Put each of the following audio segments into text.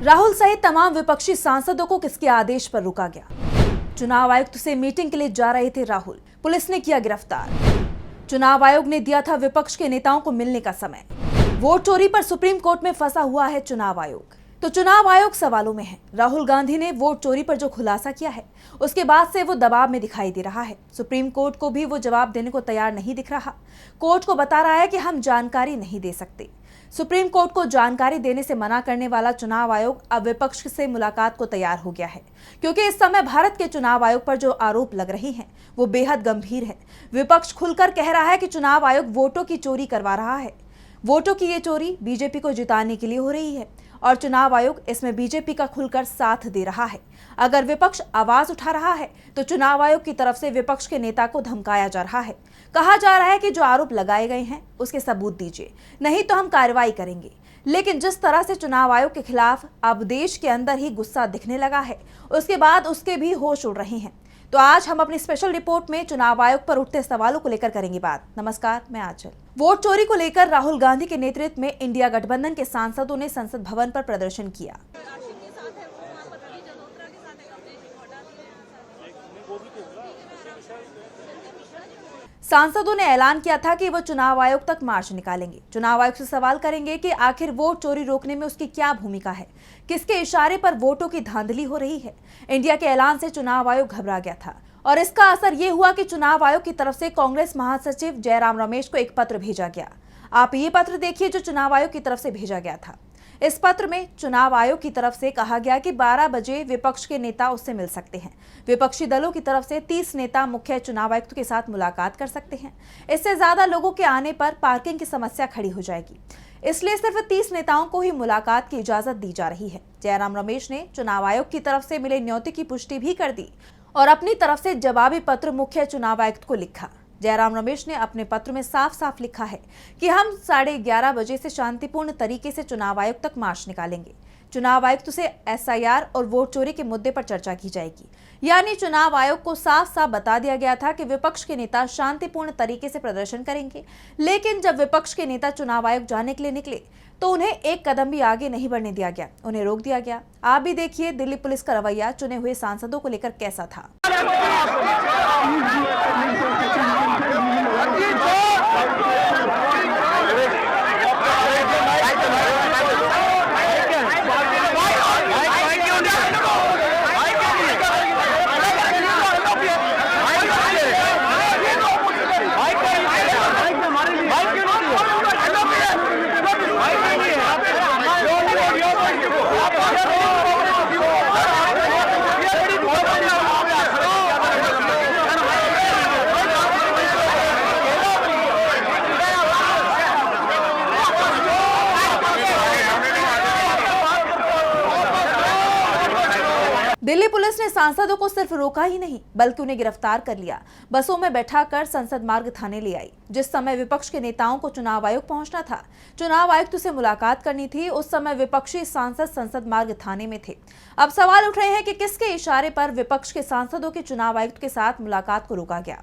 राहुल सहित तमाम विपक्षी सांसदों को किसके आदेश पर रोका गया? चुनाव आयुक्त से मीटिंग के लिए जा रहे थे राहुल, पुलिस ने किया गिरफ्तार। चुनाव आयोग ने दिया था विपक्ष के नेताओं को मिलने का समय। वोट चोरी पर सुप्रीम कोर्ट में फंसा हुआ है चुनाव आयोग। तो चुनाव आयोग सवालों में है। राहुल गांधी ने वोट चोरी पर जो खुलासा किया है उसके बाद से वो दबाव में दिखाई दे रहा है। सुप्रीम कोर्ट को भी वो जवाब देने को तैयार नहीं दिख रहा। कोर्ट को बता रहा है कि हम जानकारी नहीं दे सकते। सुप्रीम कोर्ट को जानकारी देने से मना करने वाला चुनाव आयोग अब विपक्ष से मुलाकात को तैयार हो गया है, क्योंकि इस समय भारत के चुनाव आयोग पर जो आरोप लग रहे हैं वो बेहद गंभीर है। विपक्ष खुलकर कह रहा है कि चुनाव आयोग वोटों की चोरी करवा रहा है। वोटों की ये चोरी बीजेपी को जिताने के लिए हो रही है और चुनाव आयोग इसमें बीजेपी का खुलकर साथ दे रहा है। अगर विपक्ष आवाज उठा रहा है तो चुनाव आयोग की तरफ से विपक्ष के नेता को धमकाया जा रहा है। कहा जा रहा है कि जो आरोप लगाए गए हैं उसके सबूत दीजिए, नहीं तो हम कार्रवाई करेंगे। लेकिन जिस तरह से चुनाव आयोग के खिलाफ अब देश के अंदर ही गुस्सा दिखने लगा है, उसके बाद उसके भी होश उड़ रहे हैं। तो आज हम अपनी स्पेशल रिपोर्ट में चुनाव आयोग पर उठते सवालों को लेकर करेंगे बात। नमस्कार, मैं आंचल। वोट चोरी को लेकर राहुल गांधी के नेतृत्व में इंडिया गठबंधन के सांसदों ने संसद भवन पर प्रदर्शन किया। सांसदों ने ऐलान किया था कि वो चुनाव आयोग तक मार्च निकालेंगे। चुनाव आयोग से सवाल करेंगे कि आखिर वोट चोरी रोकने में उसकी क्या भूमिका है, किसके इशारे पर वोटों की धांधली हो रही है। इंडिया के ऐलान से चुनाव आयोग घबरा गया था और इसका असर ये हुआ कि चुनाव आयोग की तरफ से कांग्रेस महासचिव जयराम रमेश को एक पत्र भेजा गया। आप ये पत्र देखिए जो चुनाव आयोग की तरफ से भेजा गया था। इस पत्र में चुनाव आयोग की तरफ से कहा गया कि 12 बजे विपक्ष के नेता उससे मिल सकते हैं। विपक्षी दलों की तरफ से 30 नेता मुख्य चुनाव आयुक्त के साथ मुलाकात कर सकते हैं। इससे ज्यादा लोगों के आने पर पार्किंग की समस्या खड़ी हो जाएगी, इसलिए सिर्फ 30 नेताओं को ही मुलाकात की इजाजत दी जा रही है। जयराम रमेश ने चुनाव आयोग की तरफ से मिले न्योते की पुष्टि भी कर दी और अपनी तरफ से जवाबी पत्र मुख्य चुनाव आयुक्त को लिखा। जयराम रमेश ने अपने पत्र में साफ साफ लिखा है कि हम 11:30 बजे से शांतिपूर्ण तरीके से चुनाव आयोग तक मार्च निकालेंगे। चुनाव आयुक्त से एसआईआर और वोट चोरी के मुद्दे पर चर्चा की जाएगी। यानी चुनाव आयोग को साफ साफ बता दिया गया था कि विपक्ष के नेता शांतिपूर्ण तरीके से प्रदर्शन करेंगे, लेकिन जब विपक्ष के नेता चुनाव आयोग जाने के लिए निकले तो उन्हें एक कदम भी आगे नहीं बढ़ने दिया गया, उन्हें रोक दिया गया। आप भी देखिए दिल्ली पुलिस का रवैया चुने हुए सांसदों को लेकर कैसा था। दिल्ली पुलिस ने सांसदों को सिर्फ रोका ही नहीं बल्कि उन्हें गिरफ्तार कर लिया। बसों में बैठाकर संसद मार्ग थाने ले आई। जिस समय विपक्ष के नेताओं को चुनाव आयोग पहुंचना था, चुनाव आयुक्त से मुलाकात करनी थी, उस समय विपक्षी सांसद संसद मार्ग थाने में थे। अब सवाल उठ रहे हैं कि किसके इशारे पर विपक्ष के सांसदों के चुनाव आयुक्त के साथ मुलाकात को रोका गया,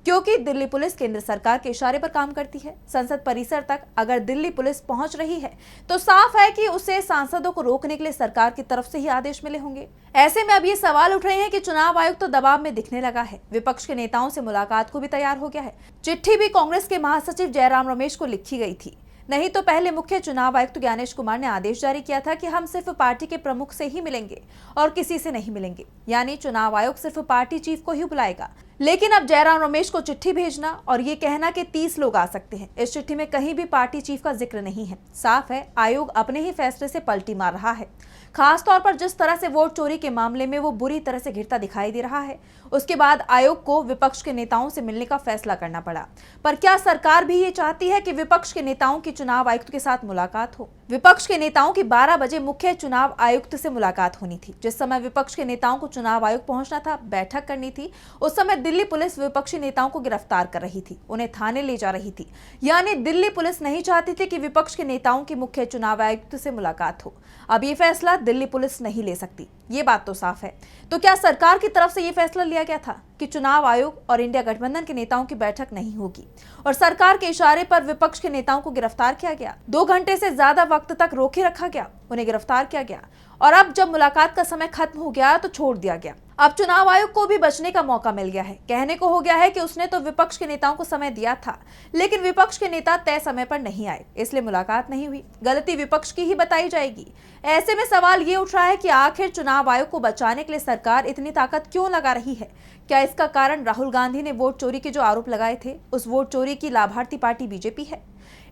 क्योंकि दिल्ली पुलिस केंद्र सरकार के इशारे पर काम करती है। संसद परिसर तक अगर दिल्ली पुलिस पहुंच रही है तो साफ है कि उसे सांसदों को रोकने के लिए सरकार की तरफ से ही आदेश मिले होंगे। ऐसे में अब ये सवाल उठ रहे हैं कि चुनाव आयोग तो दबाव में दिखने लगा है, विपक्ष के नेताओं से मुलाकात को भी तैयार हो गया है। चिट्ठी भी कांग्रेस के महासचिव जयराम रमेश को लिखी गई थी। नहीं तो पहले मुख्य चुनाव आयुक्त ज्ञानेश कुमार ने आदेश जारी किया था कि हम सिर्फ पार्टी के प्रमुख से ही मिलेंगे और किसी से नहीं मिलेंगे, यानी चुनाव आयोग सिर्फ पार्टी चीफ को ही बुलाएगा। लेकिन अब जयराम रमेश को चिट्ठी भेजना और ये कहना कि 30 लोग आ सकते हैं, इस चिट्ठी में कहीं भी पार्टी चीफ का जिक्र नहीं है। साफ है आयोग अपने ही फैसले से पलटी मार रहा है। खास तौर पर जिस तरह से वोट चोरी के मामले में वो बुरी तरह से घिरता दिखाई दे रहा है, उसके बाद आयोग को विपक्ष के नेताओं से मिलने का फैसला करना पड़ा। पर क्या सरकार भी ये चाहती है कि विपक्ष के नेताओं की चुनाव आयुक्त के साथ मुलाकात हो? विपक्ष के नेताओं की 12 बजे मुख्य चुनाव आयुक्त से मुलाकात होनी थी। जिस समय विपक्ष के नेताओं को चुनाव आयोग पहुंचना था, बैठक करनी थी, उस समय दिल्ली पुलिस विपक्षी नेताओं को गिरफ्तार कर रही थी, उन्हें थाने ले जा रही थी। यानी दिल्ली पुलिस नहीं चाहती थी कि विपक्ष के नेताओं की मुख्य चुनाव आयुक्त से मुलाकात हो। अब ये फैसला दिल्ली पुलिस नहीं ले सकती, ये बात तो साफ है। तो क्या सरकार की तरफ से ये फैसला लिया गया था? कि चुनाव आयोग और इंडिया गठबंधन के नेताओं की बैठक नहीं होगी और सरकार के इशारे पर विपक्ष के नेताओं को गिरफ्तार किया गया। 2 घंटे से ज्यादा वक्त तक रोके रखा गया, उन्हें गिरफ्तार किया गया और अब जब मुलाकात का समय खत्म हो गया तो छोड़ दिया गया। अब चुनाव आयोग को भी बचने का मौका मिल गया है। कहने को हो गया है कि उसने तो विपक्ष के नेताओं को समय दिया था, लेकिन विपक्ष के नेता तय समय पर नहीं आए, इसलिए मुलाकात नहीं हुई। गलती विपक्ष की ही बताई जाएगी। ऐसे में सवाल ये उठ रहा है कि आखिर चुनाव आयोग को बचाने के लिए सरकार इतनी ताकत क्यों लगा रही है? क्या इसका कारण राहुल गांधी ने वोट चोरी के जो आरोप लगाए थे, उस वोट चोरी की लाभार्थी पार्टी बीजेपी है?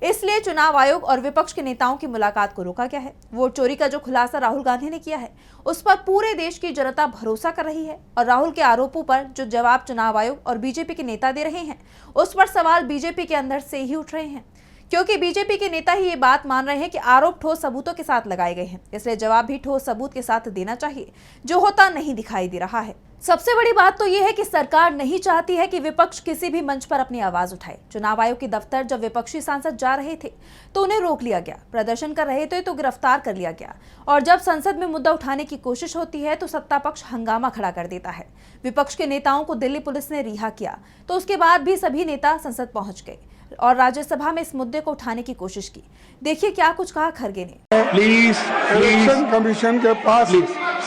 इसलिए चुनाव आयोग और विपक्ष के नेताओं की मुलाकात को रोका गया है। वोट चोरी का जो खुलासा राहुल गांधी ने किया है, उस पर पूरे देश की जनता भरोसा कर रही है और राहुल के आरोपों पर जो जवाब चुनाव आयोग और बीजेपी के नेता दे रहे हैं, उस पर सवाल बीजेपी के अंदर से ही उठ रहे हैं, क्योंकि बीजेपी के नेता ही ये बात मान रहे हैं कि आरोप ठोस सबूतों के साथ लगाए गए हैं, इसलिए जवाब भी ठोस सबूत के साथ देना चाहिए, जो होता नहीं दिखाई दे रहा है। सबसे बड़ी बात तो यह है कि सरकार नहीं चाहती है कि विपक्ष किसी भी मंच पर अपनी आवाज उठाए। चुनाव आयोग के दफ्तर जब विपक्षी सांसद जा रहे थे तो उन्हें रोक लिया गया, प्रदर्शन कर रहे थे तो गिरफ्तार कर लिया गया, और जब संसद में मुद्दा उठाने की कोशिश होती है तो सत्ता पक्ष हंगामा खड़ा कर देता है। विपक्ष के नेताओं को दिल्ली पुलिस ने रिहा किया तो उसके बाद भी सभी नेता संसद पहुंच गए और राज्यसभा में इस मुद्दे को उठाने की कोशिश की। देखिए क्या कुछ कहा खरगे ने। इलेक्शन कमीशन के पास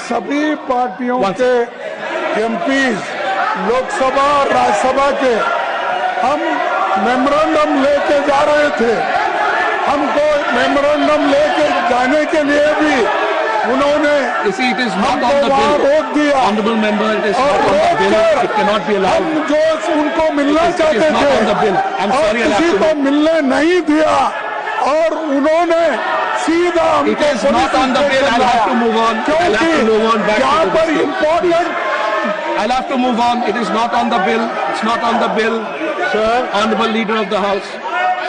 सभी पार्टियों के एमपीज, लोकसभा और राज्यसभा के हम मेमोरेंडम लेके जा रहे थे। हमको मेमोरेंडम लेके जाने के लिए भी उन्होंने हमको रोक दिया और हम जो उनको मिलना चाहते थे और किसी को मिलने नहीं दिया और उन्होंने सीधा हमको क्योंकि यहाँ पर important I'll have to move on. It is not on the bill. It's not on the bill. Sir. Honorable Leader of the House.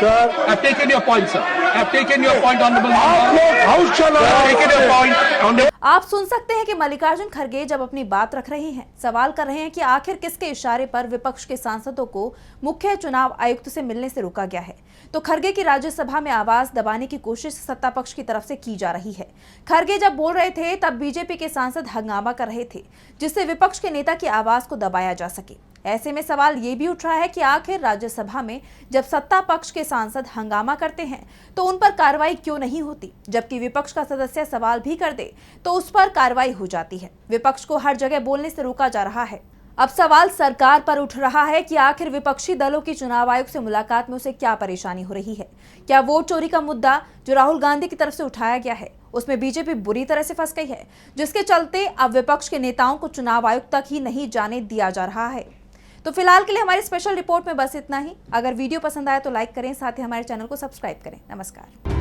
Sir. I've taken your point, sir. I've taken your point, Honorable Member. आप लोग house चला रहे I've taken your point, Honorable. आप सुन सकते हैं कि मल्लिकार्जुन खरगे जब अपनी बात रख रहे हैं, सवाल कर रहे हैं कि आखिर किसके इशारे पर विपक्ष के सांसदों को मुख्य चुनाव आयुक्त से मिलने से रोका गया है। तो खरगे की राज्यसभा में आवाज दबाने की कोशिश सत्ता पक्ष की तरफ से की जा रही है। खरगे जब बोल रहे थे तब बीजेपी के सांसद हंगामा कर रहे थे, जिससे विपक्ष के नेता की आवाज को दबाया जा सके। ऐसे में सवाल ये भी उठ रहा है कि आखिर राज्यसभा में जब सत्ता पक्ष के सांसद हंगामा करते हैं तो उन पर कार्रवाई क्यों नहीं होती, जबकि विपक्ष का सदस्य सवाल भी कर दे तो उस पर कार्रवाई हो जाती है। विपक्ष को हर जगह बोलने से रोका जा रहा है। अब सवाल सरकार पर उठ रहा है कि आखिर विपक्षी दलों की चुनाव आयोग से मुलाकात में उसे क्या परेशानी हो रही है। क्या वोट चोरी का मुद्दा जो राहुल गांधी की तरफ से उठाया गया है, उसमें बीजेपी बुरी तरह से फंस गई है, जिसके चलते अब विपक्ष के नेताओं को चुनाव आयोग तक ही नहीं जाने दिया जा रहा है। तो फिलहाल के लिए हमारी स्पेशल रिपोर्ट में बस इतना ही। अगर वीडियो पसंद आए तो लाइक करें, साथ ही हमारे चैनल को सब्सक्राइब करें। नमस्कार।